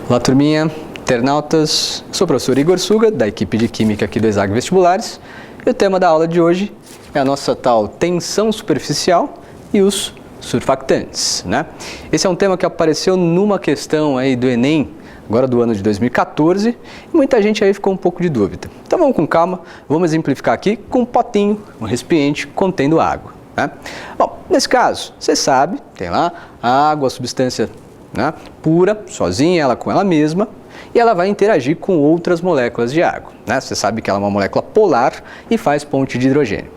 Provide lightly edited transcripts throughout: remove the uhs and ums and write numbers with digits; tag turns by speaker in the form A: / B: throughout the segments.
A: Olá, turminha, internautas, sou o professor Igor Suga, da equipe de Química aqui do ESAG Vestibulares, e o tema da aula de hoje é a nossa tal tensão superficial e os surfactantes, né? Esse é um tema que apareceu numa questão aí do Enem, agora do ano de 2014, e muita gente aí ficou um pouco de dúvida. Então vamos com calma, vamos exemplificar aqui com um potinho, um recipiente contendo água, né? Bom, nesse caso, você sabe, tem lá a água, a substância, né, pura, sozinha, ela com ela mesma, e ela vai interagir com outras moléculas de água, né? Você sabe que ela é uma molécula polar e faz ponte de hidrogênio.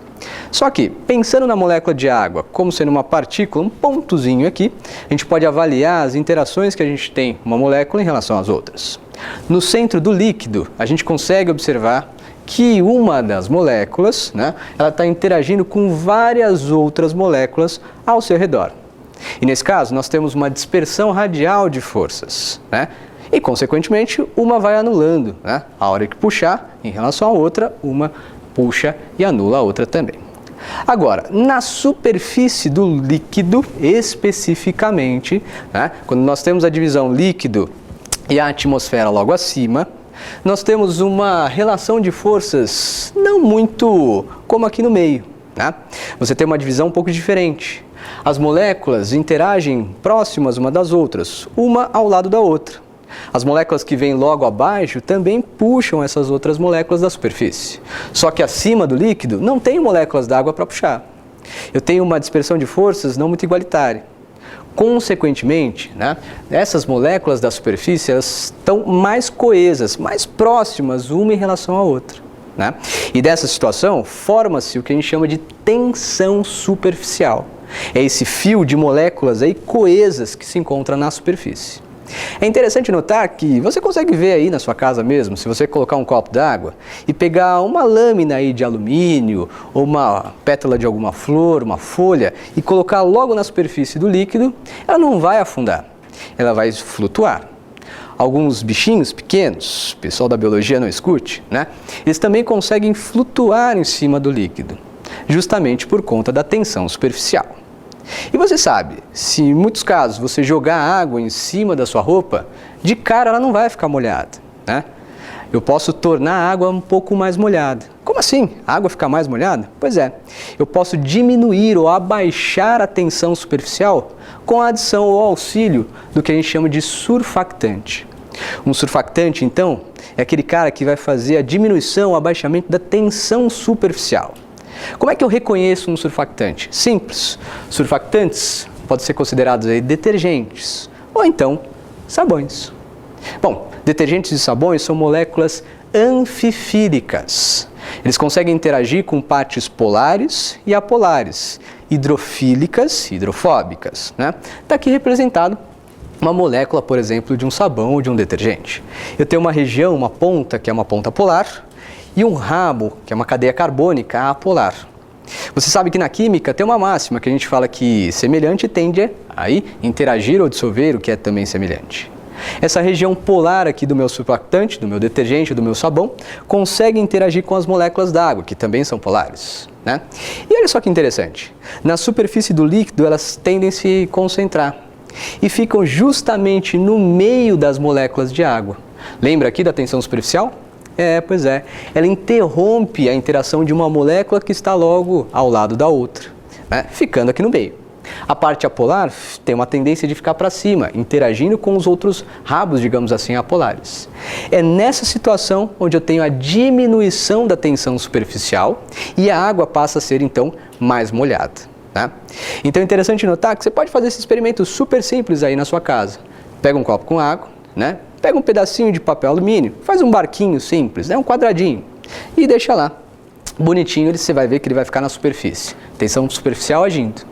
A: Só que, pensando na molécula de água como sendo uma partícula, um pontozinho aqui, a gente pode avaliar as interações que a gente tem uma molécula em relação às outras. No centro do líquido, a gente consegue observar que uma das moléculas, né, ela está interagindo com várias outras moléculas ao seu redor. E nesse caso, nós temos uma dispersão radial de forças, né? E, consequentemente, uma vai anulando, né? A hora que puxar, em relação à outra, uma puxa e anula a outra também. Agora, na superfície do líquido, especificamente, né, quando nós temos a divisão líquido e a atmosfera logo acima, nós temos uma relação de forças não muito como aqui no meio, né? Você tem uma divisão um pouco diferente. As moléculas interagem próximas uma das outras, uma ao lado da outra. As moléculas que vêm logo abaixo também puxam essas outras moléculas da superfície. Só que acima do líquido não tem moléculas d'água para puxar. Eu tenho uma dispersão de forças não muito igualitária. Consequentemente, né, essas moléculas da superfície elas estão mais coesas, mais próximas uma em relação à outra, né? E dessa situação forma-se o que a gente chama de tensão superficial. É esse fio de moléculas aí coesas que se encontra na superfície. É interessante notar que você consegue ver aí na sua casa mesmo, se você colocar um copo d'água e pegar uma lâmina aí de alumínio ou uma pétala de alguma flor, uma folha e colocar logo na superfície do líquido, ela não vai afundar, ela vai flutuar. Alguns bichinhos pequenos, o pessoal da biologia não escute, né? Eles também conseguem flutuar em cima do líquido, justamente por conta da tensão superficial. E você sabe, se em muitos casos você jogar água em cima da sua roupa, de cara ela não vai ficar molhada, né? Eu posso tornar a água um pouco mais molhada. Como assim? A água ficar mais molhada? Pois é, eu posso diminuir ou abaixar a tensão superficial com a adição ou auxílio do que a gente chama de surfactante. Um surfactante, então, é aquele cara que vai fazer a diminuição ou abaixamento da tensão superficial. Como é que eu reconheço um surfactante? Simples. Surfactantes podem ser considerados aí detergentes ou então sabões. Bom, detergentes e sabões são moléculas anfifílicas. Eles conseguem interagir com partes polares e apolares, hidrofílicas e hidrofóbicas, né? Está aqui representado uma molécula, por exemplo, de um sabão ou de um detergente. Eu tenho uma região, uma ponta, que é uma ponta polar, e um rabo, que é uma cadeia carbônica apolar. Você sabe que na química tem uma máxima que a gente fala que semelhante tende a interagir ou dissolver o que é também semelhante. Essa região polar aqui do meu surfactante, do meu detergente, do meu sabão, consegue interagir com as moléculas d'água, que também são polares, né? E olha só que interessante, na superfície do líquido elas tendem a se concentrar e ficam justamente no meio das moléculas de água. Lembra aqui da tensão superficial? Pois é, ela interrompe a interação de uma molécula que está logo ao lado da outra, né, ficando aqui no meio. A parte apolar tem uma tendência de ficar para cima, interagindo com os outros rabos, digamos assim, apolares. É nessa situação onde eu tenho a diminuição da tensão superficial e a água passa a ser, então, mais molhada, né? Então é interessante notar que você pode fazer esse experimento super simples aí na sua casa. Pega um copo com água, né? Pega um pedacinho de papel alumínio, faz um barquinho simples, né, um quadradinho, e deixa lá. Bonitinho, você vai ver que ele vai ficar na superfície. Tensão superficial agindo.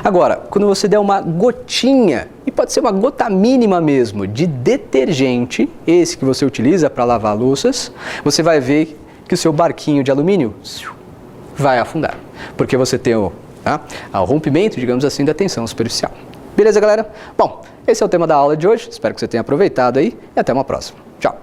A: Agora, quando você der uma gotinha, e pode ser uma gota mínima mesmo, de detergente, esse que você utiliza para lavar louças, você vai ver que o seu barquinho de alumínio vai afundar. Porque você tem o rompimento, digamos assim, da tensão superficial. Beleza, galera? Bom, esse é o tema da aula de hoje. Espero que você tenha aproveitado aí e até uma próxima. Tchau!